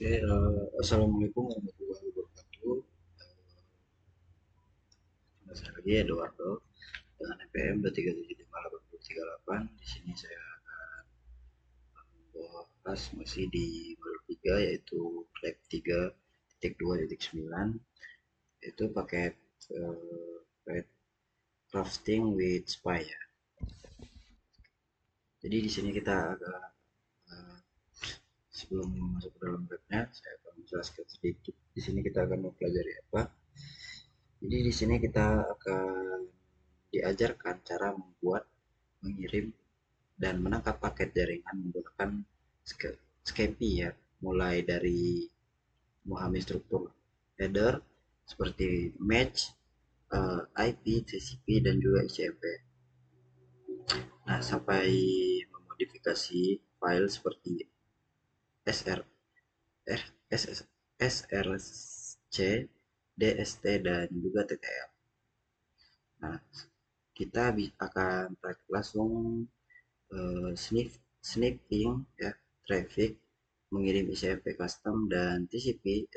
Oke, assalamualaikum warahmatullahi wabarakatuh. Nama saya lagi Eduardo dengan NPM 2375888. Di sini saya bahas masih di modul 3 yaitu lab 3.2.9 itu paket paket crafting with spy ya. Jadi di sini kita agak eh, sebelum masuk ke dalam webnya saya akan menjelaskan sedikit. Di sini kita akan mempelajari apa. Jadi di sini kita akan diajarkan cara membuat, mengirim, dan menangkap paket jaringan menggunakan SCPI ya, mulai dari memahami struktur header seperti match, IP, TCP, dan juga ICMP. Nah, sampai memodifikasi file seperti SR, SRC, DST, dan juga TTL. Nah, kita akan langsung sniffing ya, traffic, mengirim ICMP custom dan TCP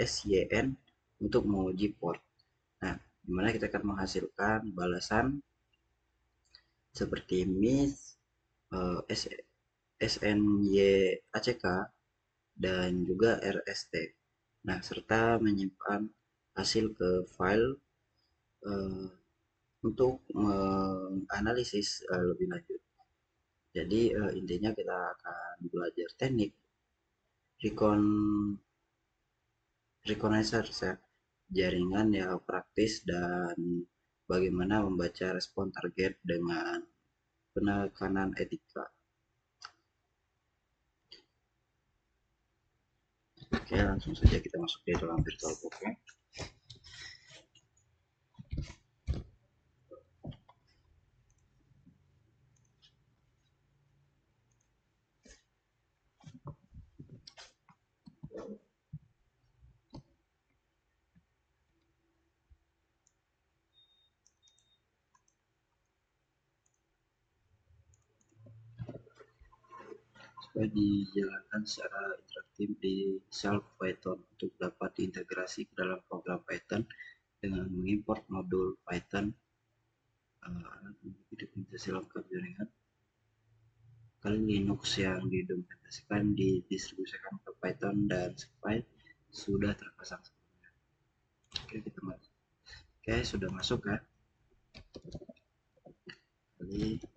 SYN untuk menguji port. Nah, dimana kita akan menghasilkan balasan seperti miss, SNYACK, dan juga RST. Nah, serta menyimpan hasil ke file uh, untuk menganalisis lebih lanjut. Jadi intinya kita akan belajar teknik recon reconnaissance ya, jaringan yang praktis dan bagaimana membaca respon target dengan penekanan etika. Oke, langsung saja kita masuk di dalam VirtualBox ya. Supaya dijalankan secara interaktif di Self Python untuk dapat diintegrasi ke dalam program Python dengan mengimport modul Python dokumentasi lengkap jaringan. Kali Linux yang didokumentasikan didistribusikan ke Python dan Spy sudah terpasang sebelumnya. Oke, kita masuk. Oke, sudah masuk ya. Kali ini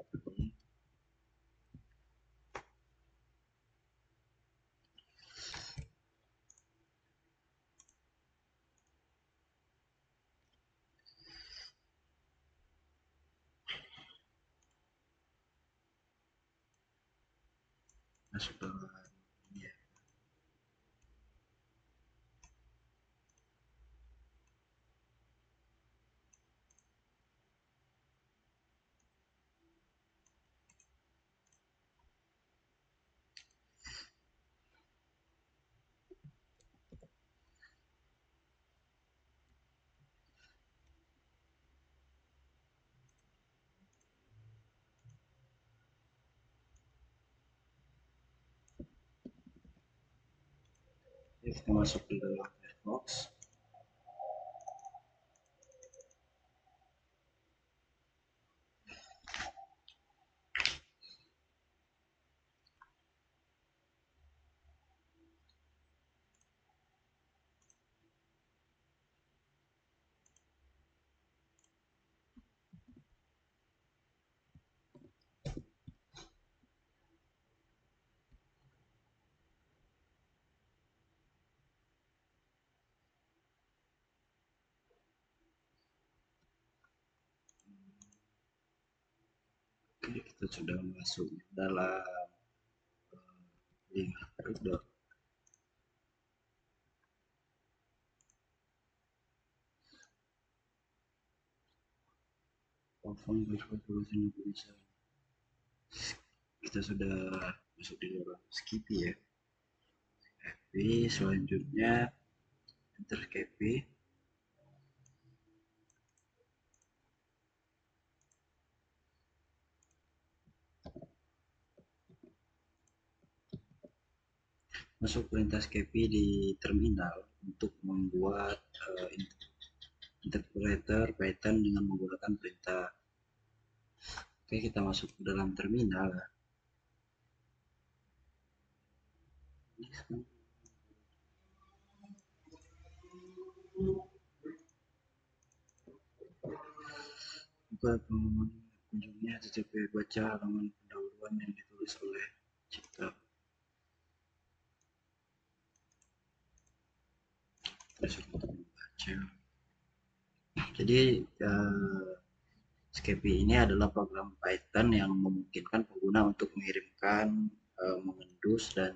masuk dalam ya. Kita masuk di dalam Firefox. Oke, kita sudah masuk dalam link Reader. Platform berkolaborasi Indonesia. Kita sudah masuk di dalam Skippy ya. Jadi selanjutnya enter Skippy. masuk perintah SCPI di terminal untuk membuat interpreter Python dengan menggunakan perintah. Oke, kita masuk ke dalam terminal. Buka kunjungnya http baca halaman pendahuluan yang ditulis oleh Cipta. Terus untuk membaca. Jadi Scapy ini adalah program Python yang memungkinkan pengguna untuk mengirimkan, mengendus dan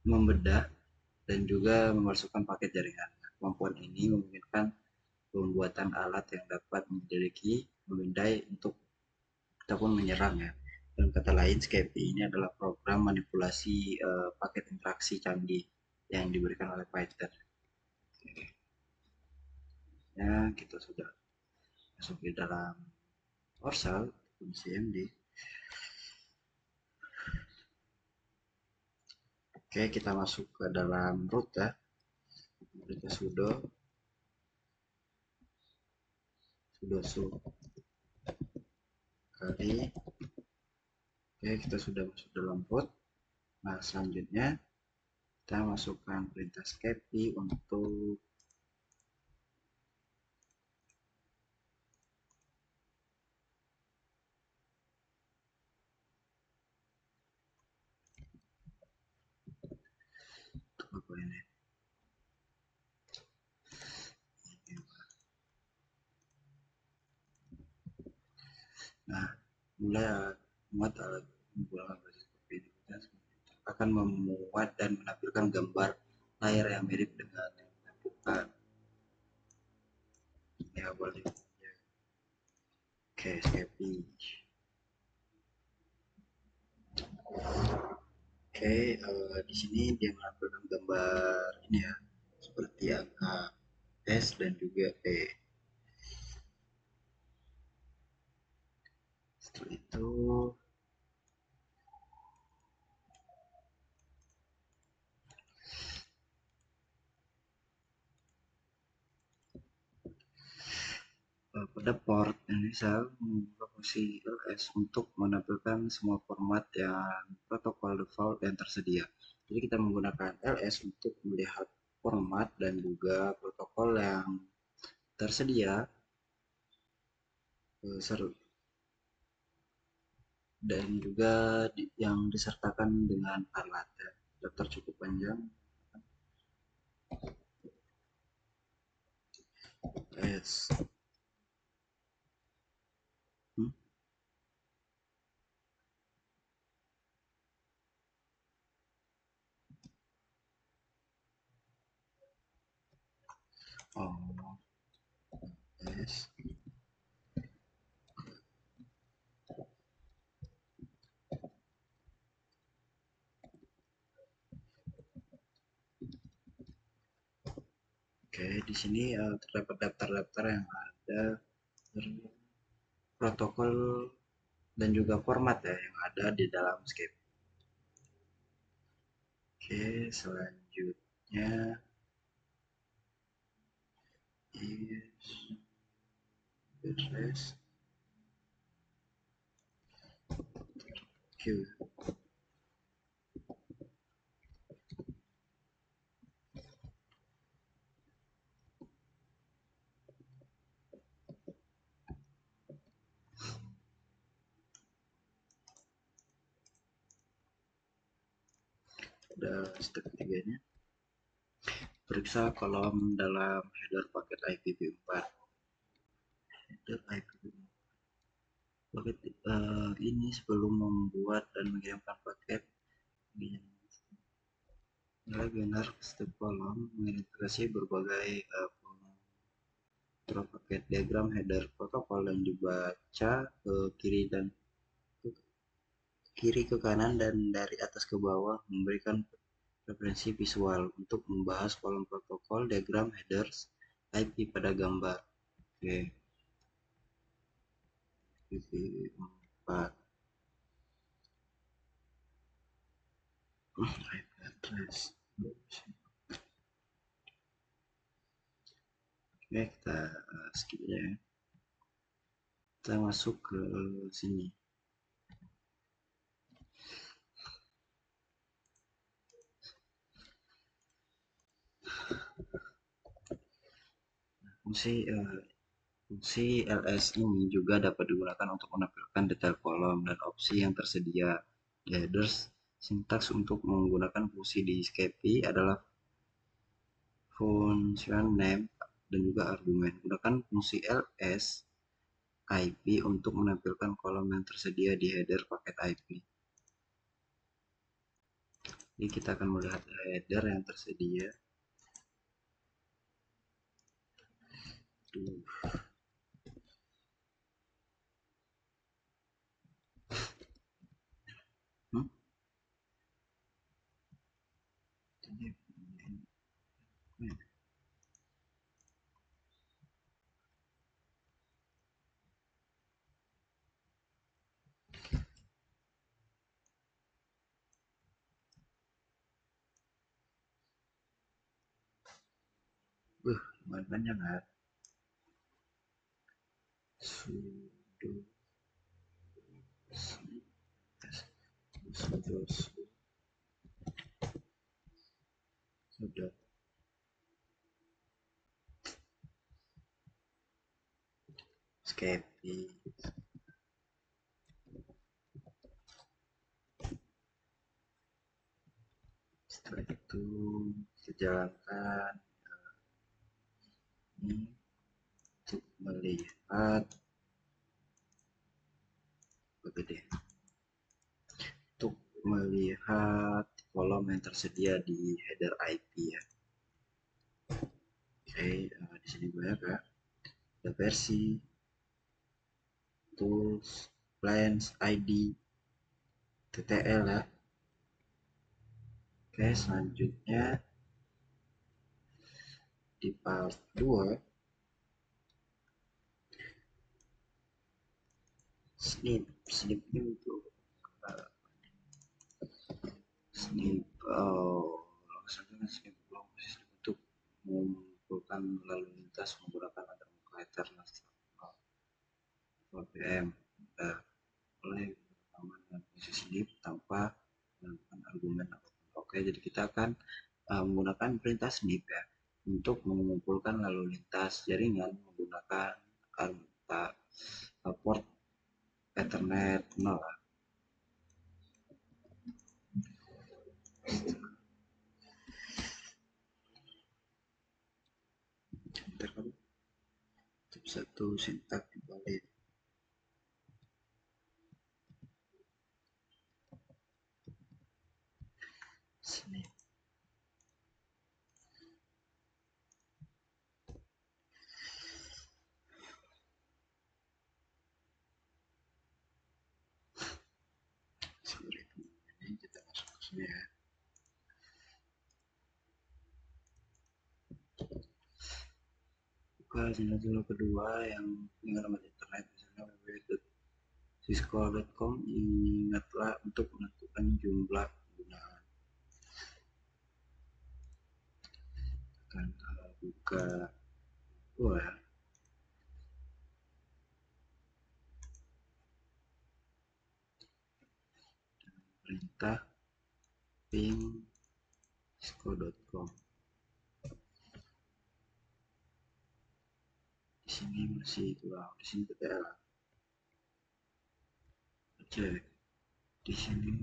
membedah dan juga memasukkan paket jaringan. Kemampuan ini memungkinkan pembuatan alat yang dapat memiliki memindai untuk ataupun menyerang ya. Dan kata lain, Scapy ini adalah program manipulasi paket interaksi canggih yang diberikan oleh Python. Ya, kita sudah masuk di dalam Orsal CMD. Oke, kita masuk ke dalam root ya. Kita sudo kali. Oke, kita sudah masuk dalam root. Nah, selanjutnya kita masukkan perintah Scapy untuk apa ini? Nah, mulai memuat alat menggunakan versi seperti ini akan memuat dan menampilkan gambar layar yang mirip dengan yang ditentukan. Ya, boleh. Oke, Scapy. Oke, di sini dia menampilkan gambar ini ya, seperti angka S dan juga P. Setelah itu pada port ini saya membuka fungsi ls untuk menampilkan semua format yang protokol default yang tersedia. Jadi kita menggunakan ls untuk melihat format dan juga protokol yang tersedia dan juga yang disertakan dengan alat ya. Daftar cukup panjang. Yes. Hmm? Oh, yes. Oke, di sini terdapat daftar-daftar yang ada protokol dan juga format ya yang ada di dalam Scape. Oke, selanjutnya is address Q. Ada step ketiganya. Periksa kolom dalam header paket IPv4. Header IPv4. Paket ini sebelum membuat dan mengirimkan paket benar step kolom mengintegrasi berbagai paket diagram header protokol yang dibaca ke kiri ke kanan dan dari atas ke bawah memberikan referensi visual untuk membahas kolom protokol diagram headers IP pada gambar. Oke, IPv4. IP address. Oke, kita skip ya. Kita masuk ke sini. Fungsi ls ini juga dapat digunakan untuk menampilkan detail kolom dan opsi yang tersedia di headers. Sintaks untuk menggunakan fungsi di Scapy adalah function name dan juga argumen. Gunakan fungsi ls IP untuk menampilkan kolom yang tersedia di header paket IP. Jadi kita akan melihat header yang tersedia. Hmm? Lumayan panjang ya. Sudo sudah Scapy. Setelah itu kita jalankan ini untuk melihat begini, untuk melihat kolom yang tersedia di header IP ya. Oke, di sini banyak ya. Ada versi, tools, plans, ID, TTL ya. Oke, selanjutnya di part 2 snip ini untuk uh, snip langsung snip blok untuk mengumpulkan lalu lintas menggunakan antar muka Ethernet VPM oleh rekaman dan fungsi snip tanpa menggunakan argumen apapun. Oke, jadi kita akan menggunakan perintah snip ya untuk mengumpulkan lalu lintas jaringan menggunakan port Ethernet 0. Satu sintak invalid. Snip. Sorry, ini kita masuk ke sini ya. Buka channel kedua yang alamat internet misalnya www.cisco.com. Ingatlah untuk menentukan jumlah penggunaan. Akan buka ya. Perintah ping cisco.com. Di sini masih kurang, di sini TTL. Cek di sini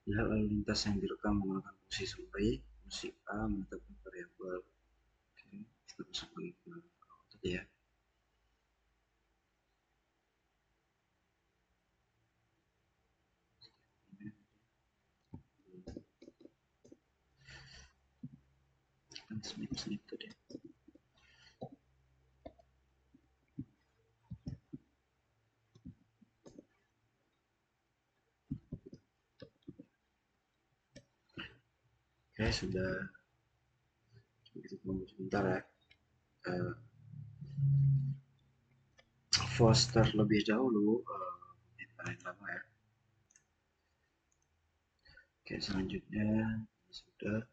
lihat lalu lintas yang direkam menggunakan fungsi summary. Fungsi A menetapkan variabel. Oke, kita masuk lagi ke tadi ya. Snip tadi. Oke, sudah. Kita tunggu sebentar ya. uh, Foster lebih dahulu, paling lama ya. Oke, selanjutnya sudah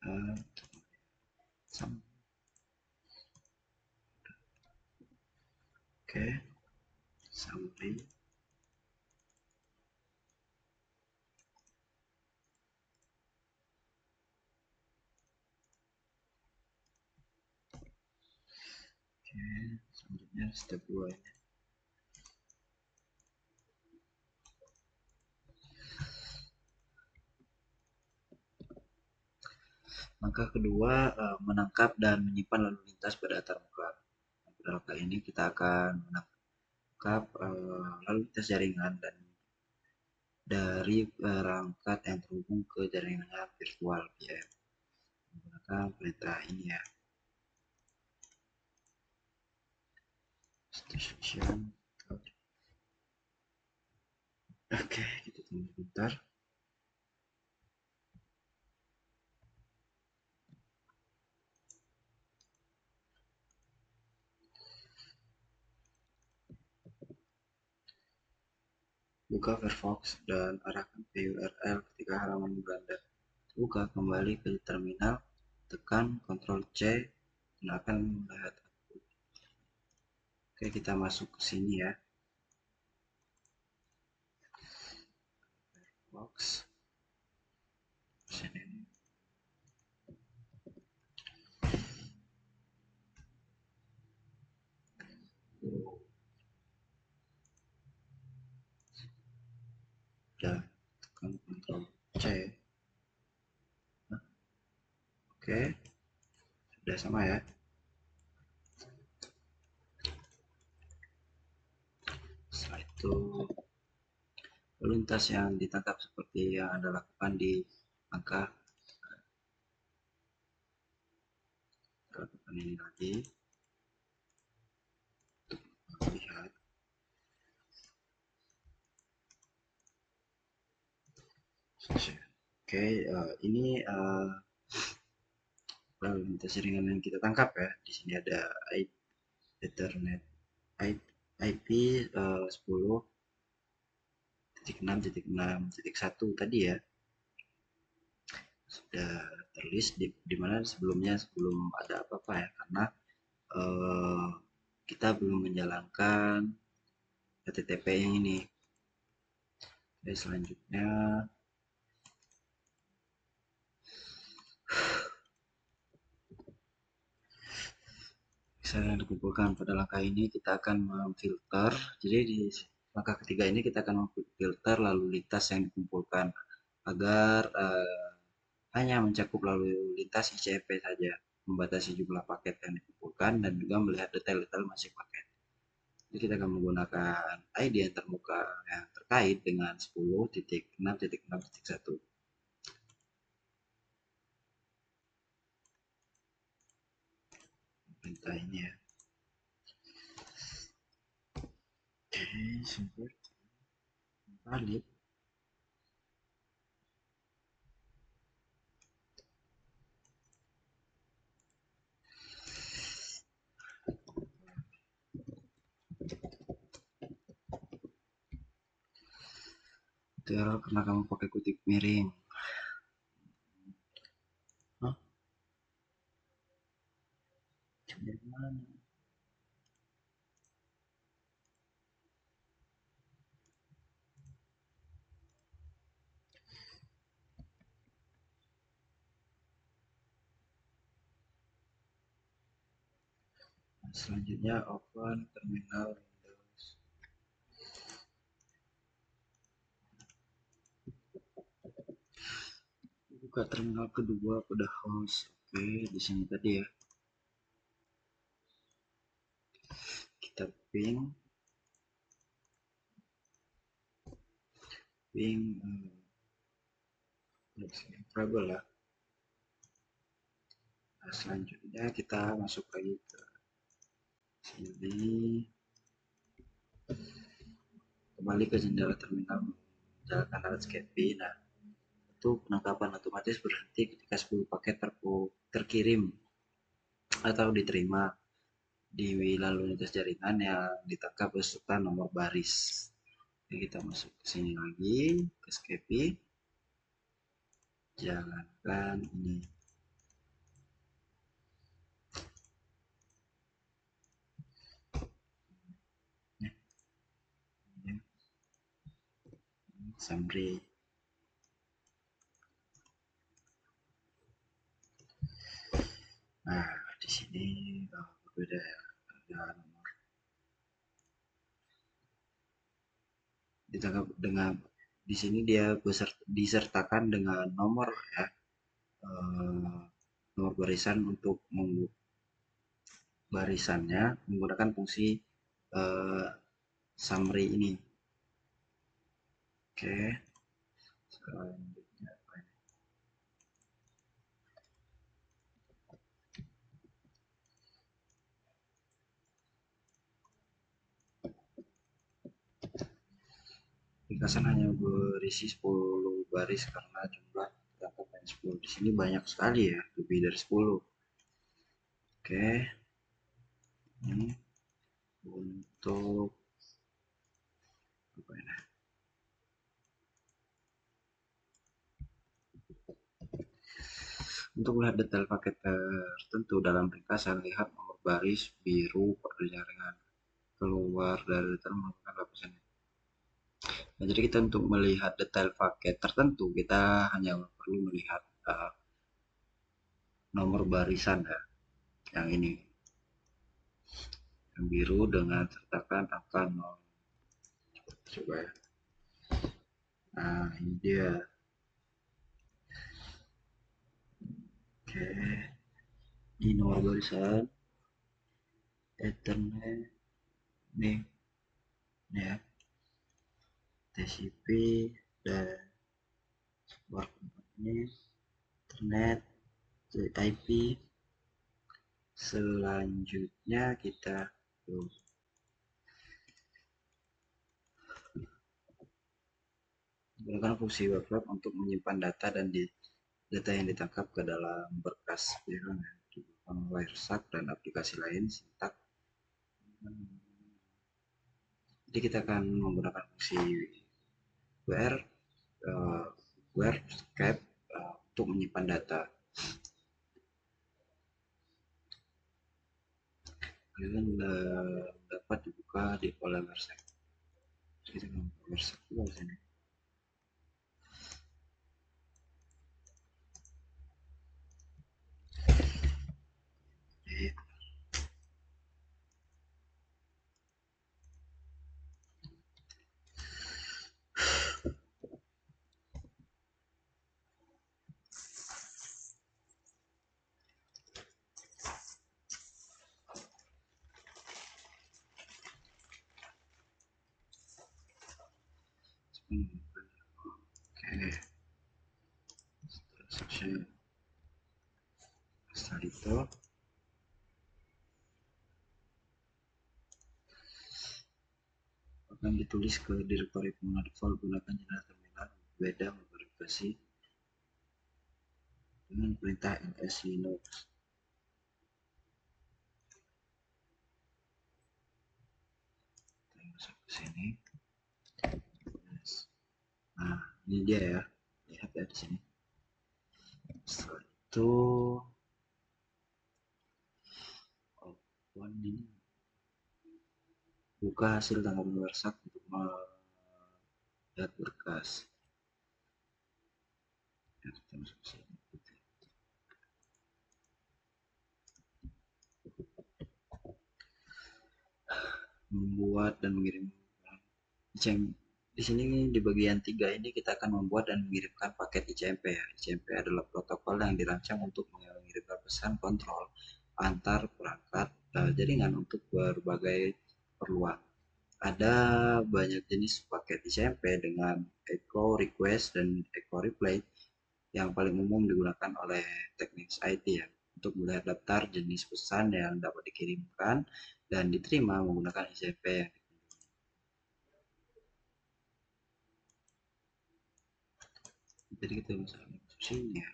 uh, oke, sampai oke, selanjutnya step 2 ini. Langkah kedua, menangkap dan menyimpan lalu lintas pada antarmuka. Pada langkah ini kita akan menangkap lalu lintas jaringan dan dari perangkat yang terhubung ke jaringan virtual ya, menggunakan perintah ini ya. Station. Oke, kita tunggu bentar. Buka Firefox dan arahkan ke URL ketika halaman beranda. Buka kembali ke terminal, tekan Ctrl C dan akan melihat. Oke, kita masuk ke sini ya. Firefox. Sini. Udah, tekan Ctrl C. Nah, oke, sudah sama ya. Setelah itu lalu lintas yang ditangkap seperti yang Anda lakukan di angka, lakukan ini lagi untuk lihat. Oke, ini lalu lintas jaringan yang kita tangkap ya. Di sini ada Ethernet IP 10.6.6.1 tadi ya, sudah terlist di mana sebelum ada apa-apa ya, karena eh, kita belum menjalankan HTTP yang ini. Oke, selanjutnya misalnya dikumpulkan pada langkah ini kita akan memfilter. Jadi di langkah ketiga ini kita akan memfilter lalu lintas yang dikumpulkan agar hanya mencakup lalu lintas ICMP saja, membatasi jumlah paket yang dikumpulkan dan juga melihat detail-detail masing paket. Jadi kita akan menggunakan ID yang termuka yang terkait dengan 10.6.6.1. Perintah ini ya. Oke, simple. Valid. Itu error karena kamu pakai kutip miring. Hah? Dari mana? Selanjutnya open terminal Windows. Buka terminal kedua pada host. Oke, di sini tadi ya. Kita ping trouble ya. Nah, selanjutnya kita masuk lagi ke sini, kembali ke jendela terminal menjalankan alat scapi. Nah, itu penangkapan otomatis berhenti ketika 10 paket terkirim atau diterima di lalu lintas jaringan yang ditangkap beserta nomor baris. Oke, kita masuk ke sini lagi, ke SCPI, jalankan ini. Summary. Nah, di sini berbeda ya, ada nomor ditangkap dengan di sini dia disertakan dengan nomor ya, nomor barisan untuk barisannya menggunakan fungsi summary ini. Oke, selanjutnya ringkasan hanya berisi 10 baris karena jumlah terdapat hanya 10. Di sini banyak sekali ya, lebih dari 10. Oke, ini untuk apa ya? Untuk melihat detail paket tertentu dalam ringkasan, lihat nomor baris biru pada jaringan keluar dari detail menggunakan lapisan. Nah, jadi kita untuk melihat detail paket tertentu, kita hanya perlu melihat nomor barisan ya, yang ini, yang biru dengan sertakan angka 0. Coba ya. Nah, ini dia. Oke, di nomor barisan Ethernet nih, ya, TCP dan support ini Ethernet IP. Selanjutnya kita gunakan fungsi web untuk menyimpan data dan data yang ditangkap ke dalam berkas Wireshark dan aplikasi lain sintak. Jadi kita akan menggunakan fungsi where scape untuk menyimpan data. Kalian dapat dibuka di folder Wireshark. Kita akan buka Wireshark juga di sini. Jadi, oke, setelah itu akan ditulis ke direktori pengguna default. Gunakan jendela terminal beda memverifikasi dengan perintah ls linux. Kita masuk ke sini. Nah, ini dia ya, lihat ya di sini. Setelah itu open ini, buka hasil tangkapan Wireshark untuk melihat berkas. Ya, kita masuk ke sini. Membuat dan mengirim di sini di bagian 3 ini kita akan membuat dan mengirimkan paket ICMP ya. ICMP adalah protokol yang dirancang untuk mengirimkan pesan kontrol antar perangkat jaringan untuk berbagai keperluan. Ada banyak jenis paket ICMP dengan echo request dan echo replay yang paling umum digunakan oleh teknik IT ya, untuk melihat daftar jenis pesan yang dapat dikirimkan dan diterima menggunakan ICMP yang jadi kita bisa sini ya.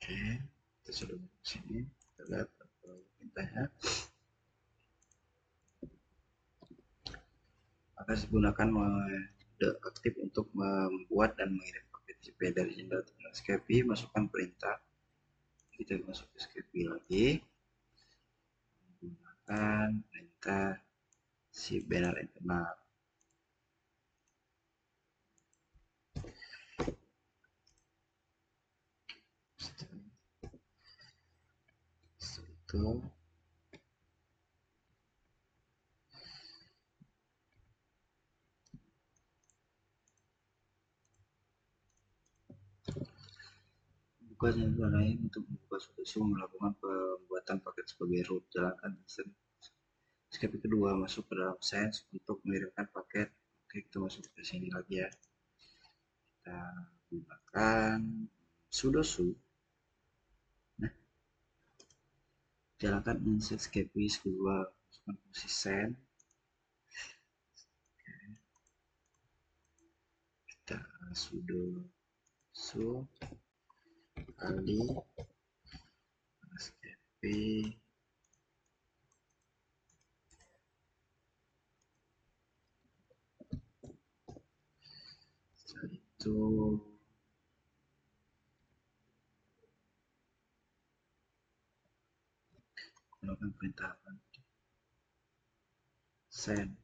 Oke, kita sudah masuk sini. Kita lihat perintahnya. Maka gunakan mode aktif untuk membuat dan mengirim paket CP dari jendela Skype. Masukkan perintah. Kita masuk ke Skype lagi. Gunakan perintah si banner internal. Itu buka jendela lain untuk membuka suatu melakukan pembuatan paket sebagai root. Jalankan step kedua, masuk ke dalam Sense untuk mengirimkan paket. Oke, kita masuk ke sini lagi ya. Kita gunakan sudo su. Nah, jalankan insert escape kedua, masukkan fungsi send. Kita sudo su kali escape. Setelah itu melakukan perintah send.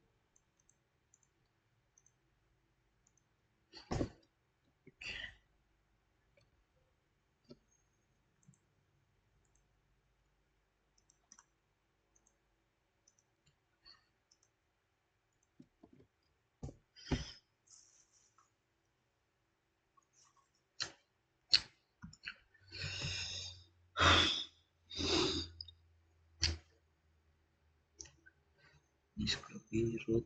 Discovery root.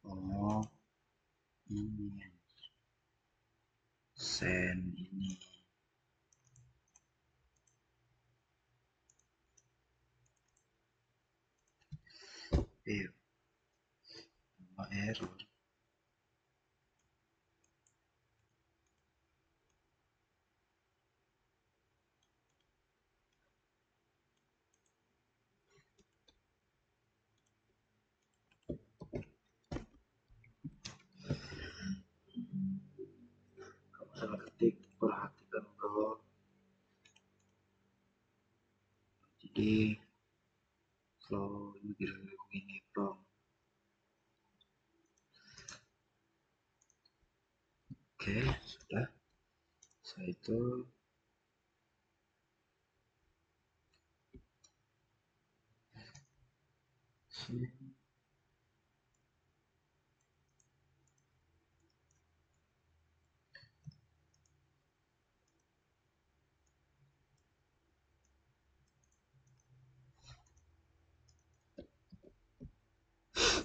Oh, ini send ini. Error. Kamu salah ketik, perhatikan bro. Jadi flow ini kira-kira begini bro. Oke, sudah. Saya itu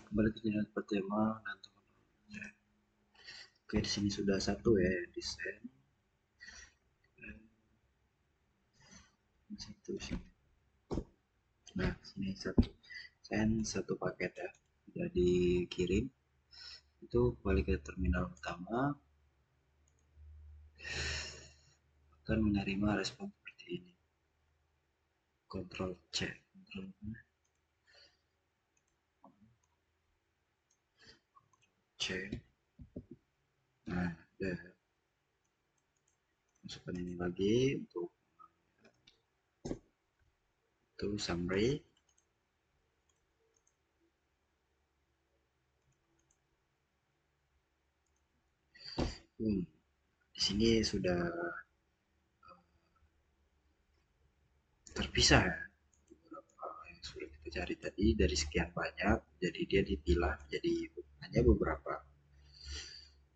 kembali ke channel pertama dan teman-teman. Oke, di sini sudah satu ya desain. Satu sini. Nah, sini satu paket ya sudah dikirim. Itu kembali ke terminal utama, akan menerima respon seperti ini. Control C, C. Nah, udah masukkan ini lagi untuk itu summary. Di sini sudah terpisah ya yang sudah kita cari tadi dari sekian banyak, jadi dia dipilah jadi hanya beberapa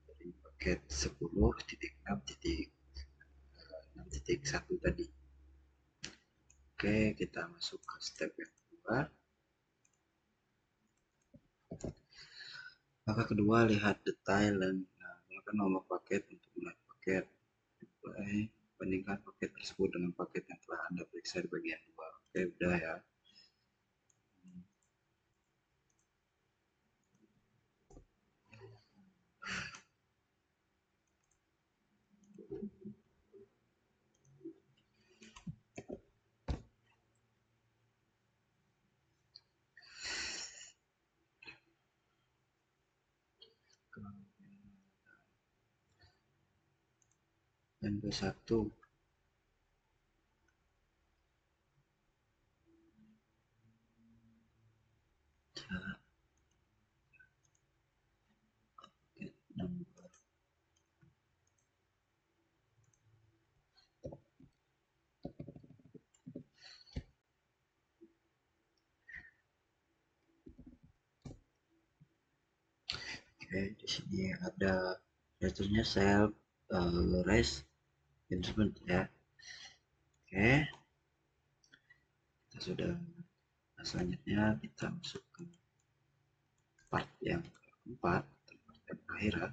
dari paket 10.6.6.1 tadi. Oke, kita masuk ke step yang kedua. Maka kedua, lihat detail dan gunakan nomor paket untuk melihat paket. Bandingkan paket tersebut dengan paket yang telah Anda periksa di bagian 2. Oke, udah ya. NP1 number. Oke, di sini ada returnya self res management ya. Oke, kita sudah. Nah, selanjutnya kita masuk ke part yang keempat, part yang terakhir ya.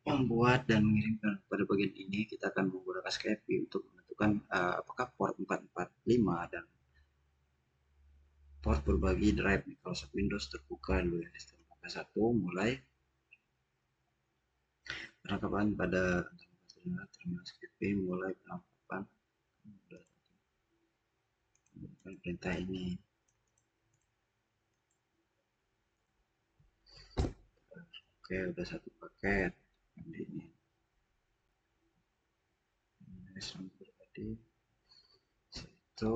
Membuat dan mengirimkan. Pada bagian ini kita akan menggunakan SkyPi untuk menentukan apakah port 445 dan port berbagi drive Microsoft Windows terbuka dulu ya. Maka 1 mulai penangkapan pada terminal SkyPi, mulai penangkapan menggunakan perintah ini. Oke, udah satu paket ini tadi itu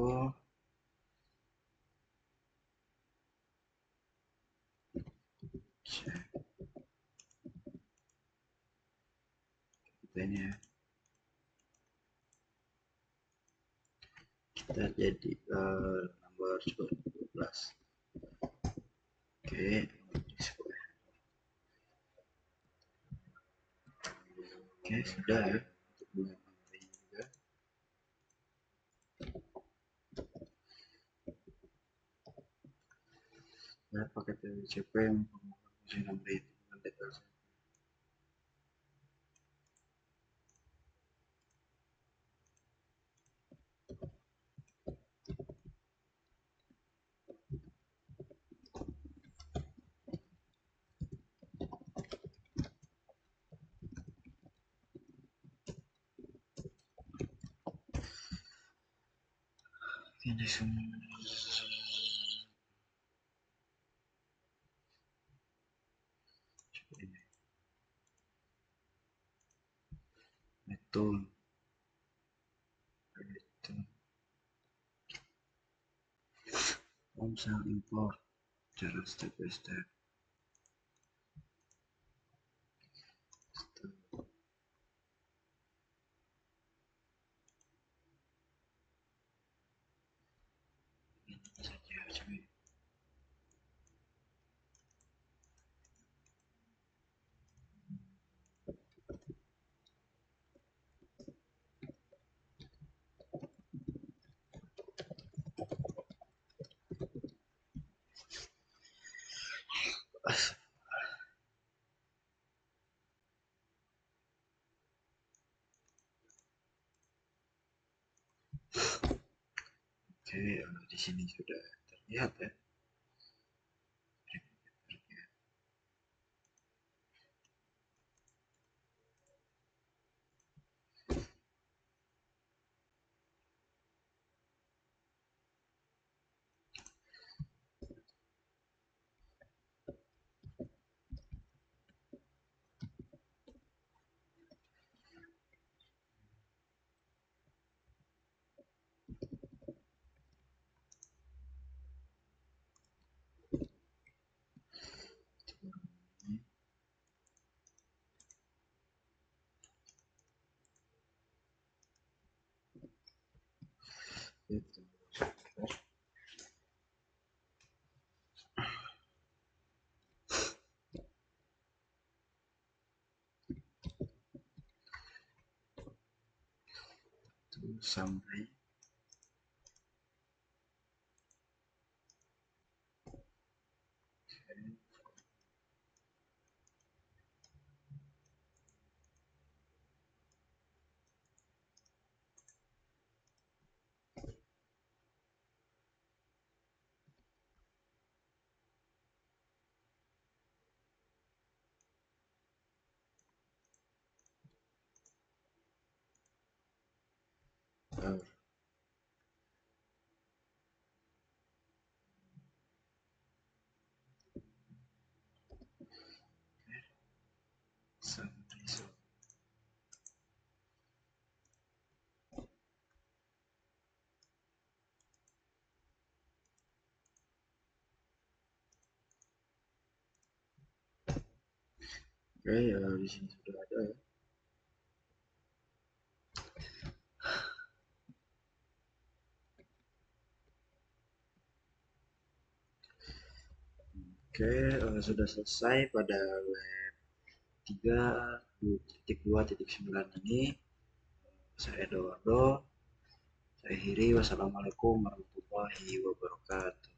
cek ini ya, kita jadi nomor 12. Oke, oke sudah ya untuk mulai juga. Ya, paket CP yang fungsi nomor itu dengan detail. Ini semua ini betul itu omsel import cara step by step. Ini saja cuy. Oke, di sini sudah terlihat ya. Itu sampai Oke, ya di sini sudah ada ya. Oke, sudah selesai pada web 3.2.9 ini. Saya Eduardo, saya akhiri. Wassalamualaikum warahmatullahi wabarakatuh.